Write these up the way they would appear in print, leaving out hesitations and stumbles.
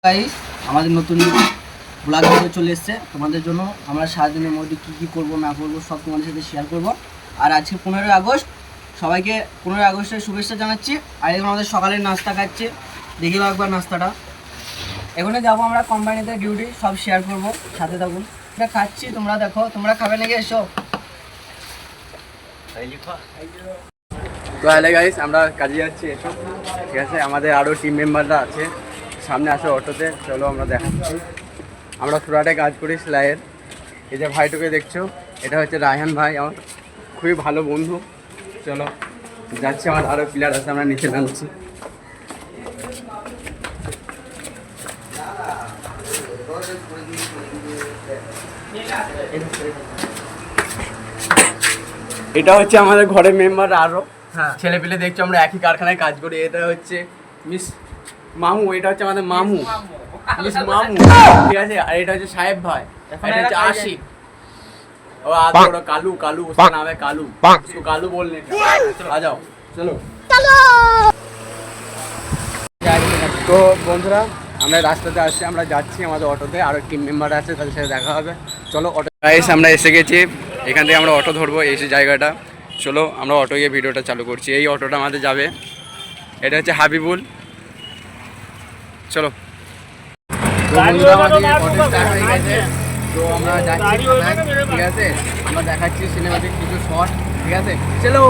Guys আমাদের নতুন blog video চলে এসেছে তোমাদের জন্য। আমরা সারাদিনের মধ্যে কী করবো না করবো সব তোমাদের সাথে শেয়ার করব। আর আজকে 15ই আগস্ট, সবাইকে 15ই আগস্টের শুভেচ্ছা জানাচ্ছি। আর এখন আমাদের সকালের নাস্তা খাচ্ছি, দেখে একবার নাস্তাটা। এখানে যাবো আমরা কোম্পানিতে ডিউটি, সব শেয়ার করব, সাথে থাকুন। এটা খাচ্ছি, তোমরা দেখো। তোমরা খাবে নাকি? এসো। তো হ্যালো গাইস, আমরা কাজে যাচ্ছি, এসো। ঠিক আছে, আমাদের আরও টিম মেম্বাররা আছে, সামনে আসো অটোতে। চলো আমরা দেখাচ্ছি। আমরা সুরাটে কাজ করি সেলাইয়ের। এই যে ভাইটুকে দেখছো, এটা হচ্ছে রায়হান ভাই, আমার খুবই ভালো বন্ধু। চলো যাচ্ছি, আমার আরও প্লেয়ার আছে, আমরা নিচে নামছি। এটা হচ্ছে আমাদের ঘরের মেম্বার আরও ছেলে পেলে দেখছো, আমরা একই কারখানায় কাজ করি। এটা হচ্ছে মিস মামু, এটা হচ্ছে আমাদের মামু, মিস মামু, ঠিক আছে। আর এটা হচ্ছে সাহেব ভাই, এটা হচ্ছে আশিক। ও কালু, কালু उसका नाम है कालू, उसको कालू बोलने का। आ जाओ, चलो। তো বন্ধুরা, আমরা রাস্তাতে আসছি, আমরা যাচ্ছি আমাদের অটোতে। আরও টিম মেম্বার আছে, তাদের সাথে দেখা হবে। চলো অটো গাইস, আমরা এসে গেছি। এখান থেকে আমরা অটো ধরবো, এসে জায়গাটা। চলো আমরা অটো গিয়ে ভিডিওটা চালু করছি। এই অটোটা আমাদের যাবে, এটা হচ্ছে হাবিবুল। চলো। তো বন্ধুরা, আমাদের অটো স্টার্ট হয়ে গেছে। তো আমরা যাচ্ছি, ঠিক আছে। আমরা দেখাচ্ছি সিনেমাটিক কিছু শট, ঠিক আছে। চলো।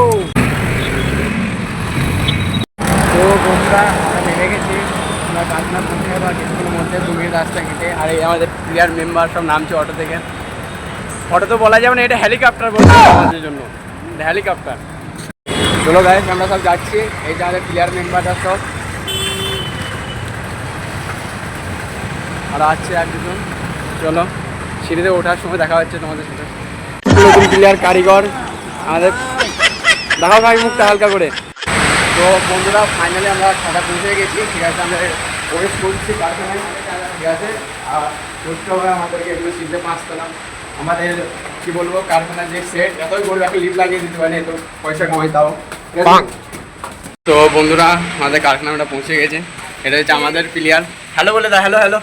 তো বন্ধুরা, আমরা নেমে গেছি। আমরা কারখানা পৌঁছে যাবো আর কিছুক্ষণের মধ্যে, 2 মিনিট রাস্তা হেঁটে। আর এই আমাদের প্লেয়ার মেম্বার সব নামছে অটো থেকে। অটো তো বলা যাবে না, এটা হেলিকপ্টার বলছে আমাদের জন্য, এটা হেলিকপ্টার। চলো গাইস, আমরা সব যাচ্ছি। এই যে আমাদের প্লেয়ার মেম্বাররা সব, আর আসছে এক দুজন। চলো, সিঁড়িতে ওঠার সময় দেখা হচ্ছে তোমাদের সাথে। নতুন প্লেয়ার কারিগর আমাদের, দেখাও ভাই মুখটা হালকা করে। তো বন্ধুরা, ফাইনালি আমরা ঢাকা পৌঁছে গেছি, ঠিক আছে। আমরা ওয়েট করছি কারখানায়, ঠিক আছে। আর করতে হবে আমাদেরকে এগুলো শিখতে 5 তলা। আমাদের কী বলবো, কারখানার যে সেট, এতই গরিব, একটা লিফট লাগিয়ে দিতে পারে, তো পয়সা কামাই তাও। তো বন্ধুরা, আমাদের কারখানা আমরা পৌঁছে গেছে। এটা হচ্ছে আমাদের প্লেয়ার। হ্যালো বলে দাও, হ্যালো হ্যালো।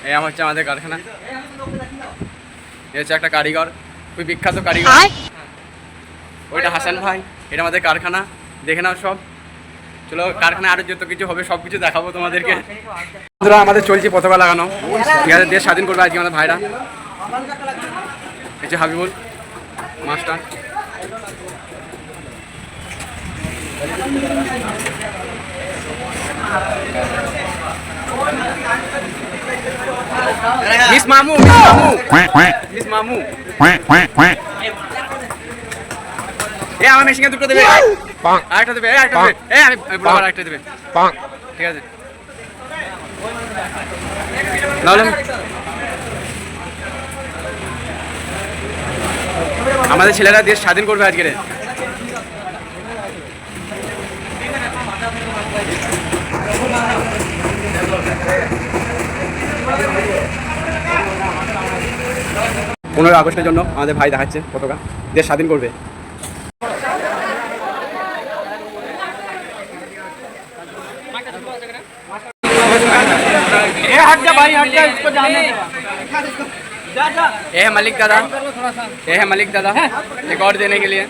এই আমার হচ্ছে আমাদের কারখানা। এ হচ্ছে একটা কারিগর, খুবই বিখ্যাত কারিগর। ওইটা হাসান ভাই, এটা আমাদের কারখানা, দেখে নাও সব। চলো, কারখানায় আরও যত কিছু হবে সব কিছু দেখাবো তোমাদেরকে। বন্ধুরা, আমাদের চলছে পতাকা লাগানো, ঠিক আছে। দেশ স্বাধীন করবে আজকে আমাদের ভাইরা। এই যে হাবিবুল মাস্টার। মিস মামু, মিস মামু, এ আমার মেশিনে দুটো দেবে, আরেকটা দেবে, আরেকটা দেবে। এ আমি বরাবর আরেকটা দেবে, ঠিক আছে। আমাদের ছেলেরা দেশ স্বাধীন করবে আজকে। পনেরোই আগস্টের জন্য আমাদের ভাই দেখাচ্ছে পতাকা, দেশ স্বাধীন করবে। ये है मलिक दादा, ये है मलिक दादा, एक और देने के लिए।